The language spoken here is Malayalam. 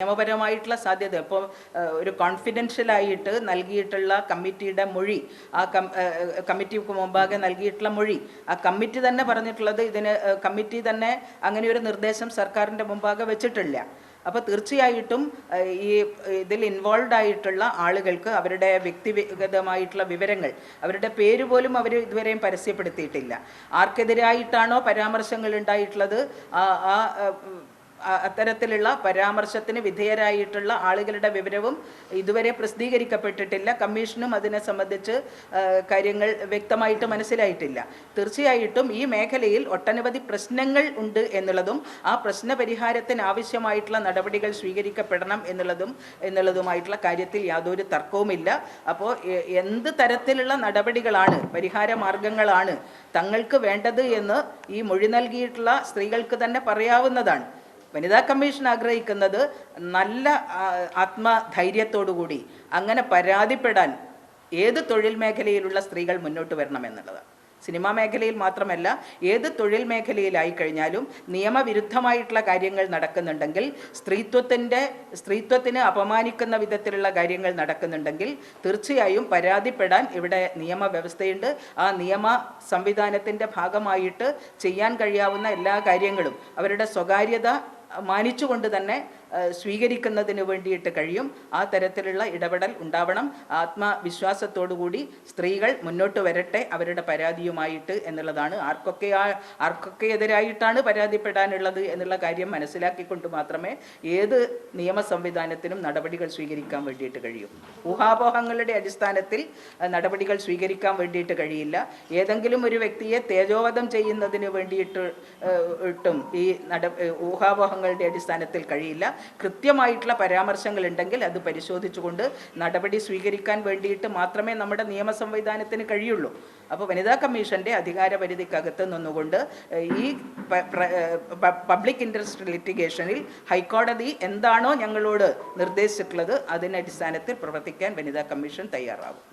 നിയമപരമായിട്ടുള്ള സാധ്യത ഇപ്പോൾ ഒരു കോൺഫിഡൻഷ്യലായിട്ട് നൽകിയിട്ടുള്ള കമ്മിറ്റിയുടെ മൊഴി, ആ കമ്മിറ്റിക്ക് മുമ്പാകെ നൽകിയിട്ടുള്ള മൊഴി, ആ കമ്മിറ്റി തന്നെ പറഞ്ഞിട്ടുള്ളത് കമ്മിറ്റി തന്നെ അങ്ങനെ ഒരു നിർദ്ദേശം സർക്കാരിൻ്റെ മുമ്പാകെ വെച്ചിട്ടില്ല. അപ്പോൾ തീർച്ചയായിട്ടും ഈ ഇതിൽ ഇൻവോൾവ് ആയിട്ടുള്ള ആളുകൾക്ക് അവരുടെ വ്യക്തിഗതമായിട്ടുള്ള വിവരങ്ങൾ, അവരുടെ പേര് പോലും അവർ ഇതുവരെയും പരസ്യപ്പെടുത്തിയിട്ടില്ല. ആർക്കെതിരായിട്ടാണോ പരാമർശങ്ങൾ ഉണ്ടായിട്ടുള്ളത് അത്തരത്തിലുള്ള പരാമർശത്തിന് വിധേയരായിട്ടുള്ള ആളുകളുടെ വിവരവും ഇതുവരെ പ്രസിദ്ധീകരിക്കപ്പെട്ടിട്ടില്ല. കമ്മീഷനും അതിനെ സംബന്ധിച്ച് കാര്യങ്ങൾ വ്യക്തമായിട്ട് മനസ്സിലായിട്ടില്ല. തീർച്ചയായിട്ടും ഈ മേഖലയിൽ ഒട്ടനവധി പ്രശ്നങ്ങൾ ഉണ്ട് എന്നുള്ളതും ആ പ്രശ്ന പരിഹാരത്തിന് ആവശ്യമായിട്ടുള്ള നടപടികൾ സ്വീകരിക്കപ്പെടണം എന്നുള്ളതുമായിട്ടുള്ള കാര്യത്തിൽ യാതൊരു തർക്കവുമില്ല. അപ്പോൾ എന്ത് തരത്തിലുള്ള നടപടികളാണ്, പരിഹാര മാർഗങ്ങളാണ് തങ്ങൾക്ക് വേണ്ടത് എന്ന് ഈ മൊഴി നൽകിയിട്ടുള്ള സ്ത്രീകൾക്ക് തന്നെ പറയാവുന്നതാണ്. വനിതാ കമ്മീഷൻ ആഗ്രഹിക്കുന്നത് നല്ല ആത്മധൈര്യത്തോടുകൂടി അങ്ങനെ പരാതിപ്പെടാൻ ഏത് തൊഴിൽ മേഖലയിലുള്ള സ്ത്രീകൾ മുന്നോട്ട് വരണമെന്നുള്ളതാണ്. സിനിമാ മേഖലയിൽ മാത്രമല്ല, ഏത് തൊഴിൽ മേഖലയിലായി കഴിഞ്ഞാലും നിയമവിരുദ്ധമായിട്ടുള്ള കാര്യങ്ങൾ നടക്കുന്നുണ്ടെങ്കിൽ, സ്ത്രീത്വത്തിന് അപമാനിക്കുന്ന വിധത്തിലുള്ള കാര്യങ്ങൾ നടക്കുന്നുണ്ടെങ്കിൽ തീർച്ചയായും പരാതിപ്പെടാൻ ഇവിടെ നിയമവ്യവസ്ഥയുണ്ട്. ആ നിയമ സംവിധാനത്തിൻ്റെ ഭാഗമായിട്ട് ചെയ്യാൻ കഴിയാവുന്ന എല്ലാ കാര്യങ്ങളും അവരുടെ സ്വകാര്യത മാനിച്ചുകൊണ്ട് തന്നെ സ്വീകരിക്കുന്നതിന് വേണ്ടിയിട്ട് കഴിയും. ആ തരത്തിലുള്ള ഇടപെടൽ ഉണ്ടാവണം. ആത്മവിശ്വാസത്തോടുകൂടി സ്ത്രീകൾ മുന്നോട്ട് വരട്ടെ അവരുടെ പരാതിയുമായിട്ട് എന്നുള്ളതാണ്. ആർക്കൊക്കെ എതിരായിട്ടാണ് പരാതിപ്പെടാനുള്ളത് എന്നുള്ള കാര്യം മനസ്സിലാക്കിക്കൊണ്ട് മാത്രമേ ഏത് നിയമ സംവിധാനത്തിനും നടപടികൾ സ്വീകരിക്കാൻ വേണ്ടിയിട്ട് കഴിയും. ഊഹാപോഹങ്ങളുടെ അടിസ്ഥാനത്തിൽ നടപടികൾ സ്വീകരിക്കാൻ വേണ്ടിയിട്ട് കഴിയില്ല. ഏതെങ്കിലും ഒരു വ്യക്തിയെ തേജോവധം ചെയ്യുന്നതിന് വേണ്ടിയിട്ടും ഈ ഊഹാപോഹങ്ങളുടെ അടിസ്ഥാനത്തിൽ കഴിയില്ല. കൃത്യമായിട്ടുള്ള പരാമർശങ്ങൾ ഉണ്ടെങ്കിൽ അത് പരിശോധിച്ചുകൊണ്ട് നടപടി സ്വീകരിക്കാൻ വേണ്ടിയിട്ട് മാത്രമേ നമ്മുടെ നിയമ സംവിധാനത്തിന് കഴിയുള്ളൂ. അപ്പോൾ വനിതാ കമ്മീഷൻ്റെ അധികാരപരിധിക്കകത്ത് നിന്നുകൊണ്ട് ഈ പബ്ലിക് ഇൻട്രസ്റ്റ് ലിറ്റിഗേഷനിൽ ഹൈക്കോടതി എന്താണോ ഞങ്ങളോട് നിർദ്ദേശിച്ചിട്ടുള്ളത് അതിനടിസ്ഥാനത്തിൽ പ്രവർത്തിക്കാൻ വനിതാ കമ്മീഷൻ തയ്യാറാവും.